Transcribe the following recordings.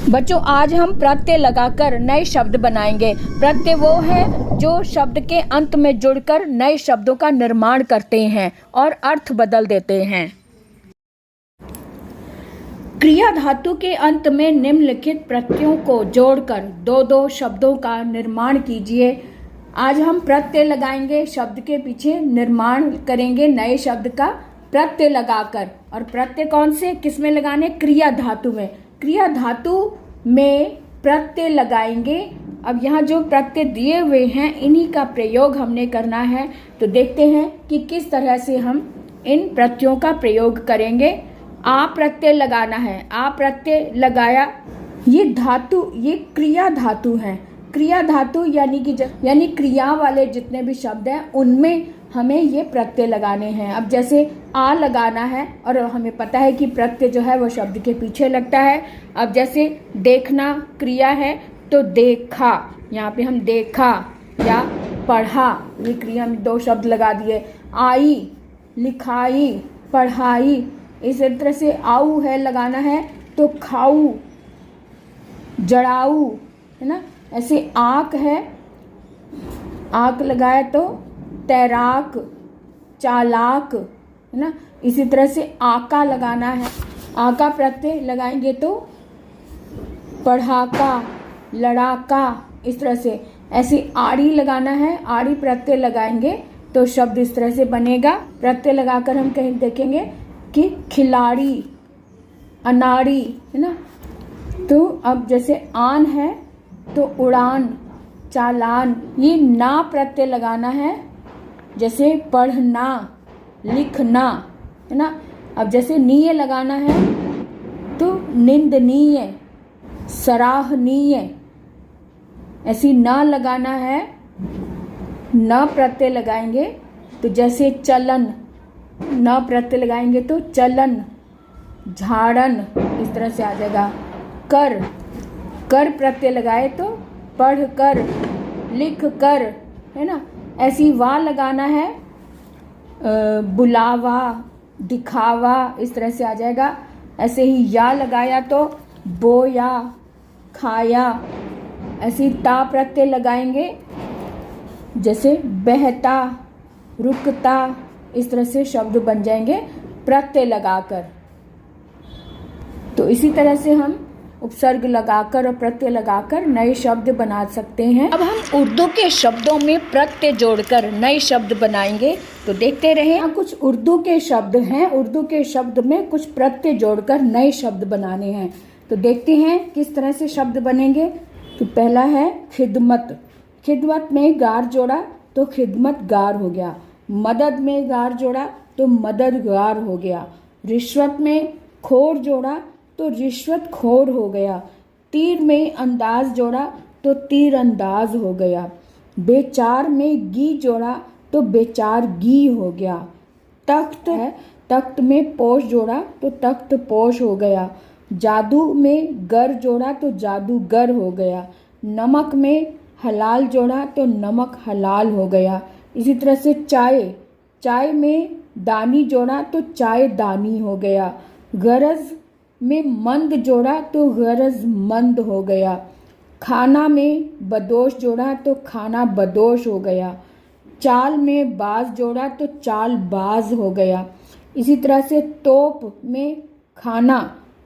बच्चों, आज हम प्रत्यय लगाकर नए शब्द बनाएंगे। प्रत्यय वो है जो शब्द के अंत में जुड़कर नए शब्दों का निर्माण करते हैं और अर्थ बदल देते हैं। क्रिया धातु के अंत में निम्नलिखित प्रत्ययों को जोड़कर दो दो शब्दों का निर्माण कीजिए। आज हम प्रत्यय लगाएंगे, शब्द के पीछे निर्माण करेंगे नए शब्द का प्रत्यय लगाकर। और प्रत्यय कौन से, किसमें लगाने? क्रिया धातु में। क्रिया धातु में प्रत्यय लगाएंगे। अब यहाँ जो प्रत्यय दिए हुए हैं इन्हीं का प्रयोग हमने करना है। तो देखते हैं कि किस तरह से हम इन प्रत्ययों का प्रयोग करेंगे। आ प्रत्यय लगाना है। आ प्रत्यय लगाया। ये धातु, ये क्रिया धातु है। क्रिया धातु यानी क्रिया वाले जितने भी शब्द हैं उनमें हमें ये प्रत्यय लगाने हैं। अब जैसे आ लगाना है और हमें पता है कि प्रत्यय जो है वो शब्द के पीछे लगता है। अब जैसे देखना क्रिया है तो देखा, यहाँ पे हम देखा या पढ़ा, ये क्रिया में दो शब्द लगा दिए। आई, लिखाई, पढ़ाई। इस तरह से आऊ है लगाना है तो खाऊ, जड़ाऊ, है ना। ऐसे आंख है, आंख लगाया तो तैराक, चालाक, है ना। इसी तरह से आका लगाना है। आका प्रत्यय लगाएंगे तो पढ़ाका, लड़ाका। इस तरह से ऐसे आड़ी लगाना है। आड़ी प्रत्यय लगाएंगे तो शब्द इस तरह से बनेगा। प्रत्यय लगाकर हम कहीं देखेंगे कि खिलाड़ी, अनाड़ी, है ना। तो अब जैसे आन है तो उड़ान, चालान। ये ना प्रत्यय लगाना है, जैसे पढ़ना, लिखना, है ना। अब जैसे नीय लगाना है तो निंदनीय, सराहनीय। ऐसी ना लगाना है, न प्रत्यय लगाएंगे तो जैसे चलन, न प्रत्यय लगाएंगे तो चलन, झाड़न। इस तरह से आ जाएगा। कर, कर प्रत्यय लगाए तो पढ़ कर, लिख कर, है ना। ऐसी वा लगाना है, बुलावा, दिखावा। इस तरह से आ जाएगा। ऐसे ही या लगाया तो बोया, खाया। ऐसी ता प्रत्यय लगाएंगे जैसे बहता, रुकता। इस तरह से शब्द बन जाएंगे प्रत्यय लगाकर। तो इसी तरह से हम उपसर्ग लगाकर और प्रत्यय लगाकर नए शब्द बना सकते हैं। अब हम उर्दू के शब्दों में प्रत्यय जोड़कर नए शब्द बनाएंगे। तो देखते रहे। यहाँ कुछ उर्दू के शब्द हैं। उर्दू के शब्द में कुछ प्रत्यय जोड़कर नए शब्द बनाने हैं। तो देखते हैं किस तरह से शब्द बनेंगे। तो पहला है खिदमत। खिदमत में गार जोड़ा तो खिदमतगार हो गया। मदद में गार जोड़ा तो मददगार हो गया। रिश्वत में खोर जोड़ा तो रिश्वत खोर हो गया। तीर में अंदाज जोड़ा तो तीर अंदाज हो गया। बेचार में गी जोड़ा तो बेचार गी हो गया। तख्त है, तख्त में पोश जोड़ा तो तख्त पोश हो गया। जादू में गर जोड़ा तो जादूगर हो गया। नमक में हलाल जोड़ा तो नमक हलाल हो गया। इसी तरह से चाय, चाय में दानी जोड़ा तो चाय दानी हो गया। गरज में मंद जोड़ा तो गरज मंद हो गया। खाना में बदोश जोड़ा तो खाना बदोश हो गया। चाल में बाज जोड़ा तो चाल बाज हो गया। इसी तरह से तोप में खाना,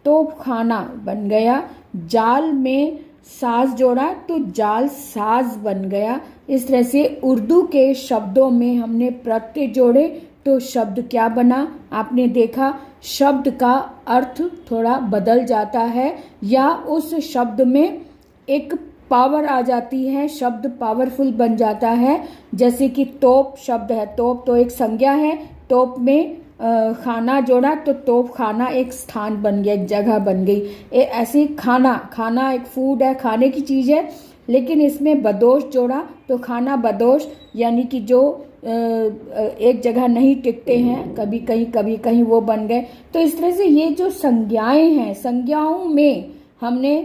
तोप खाना बन गया। जाल में साज जोड़ा तो जाल साज बन गया। इस तरह से उर्दू के शब्दों में हमने प्रत्यय जोड़े तो शब्द क्या बना, आपने देखा। शब्द का अर्थ थोड़ा बदल जाता है या उस शब्द में एक पावर आ जाती है, शब्द पावरफुल बन जाता है। जैसे कि तोप शब्द है, तोप तो एक संज्ञा है। तोप में खाना जोड़ा तो तोप खाना एक स्थान बन गया, एक जगह बन गई। ऐसे खाना, खाना एक फूड है, खाने की चीज़ है। लेकिन इसमें बदोश जोड़ा तो खाना बदोश, यानी कि जो एक जगह नहीं टिकते हैं, कभी कहीं वो बन गए। तो इस तरह से ये जो संज्ञाएं हैं, संज्ञाओं में हमने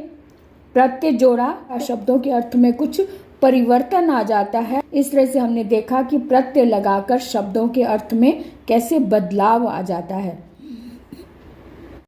प्रत्यय जोड़ा, शब्दों के अर्थ में कुछ परिवर्तन आ जाता है। इस तरह से हमने देखा कि प्रत्यय लगाकर शब्दों के अर्थ में कैसे बदलाव आ जाता है।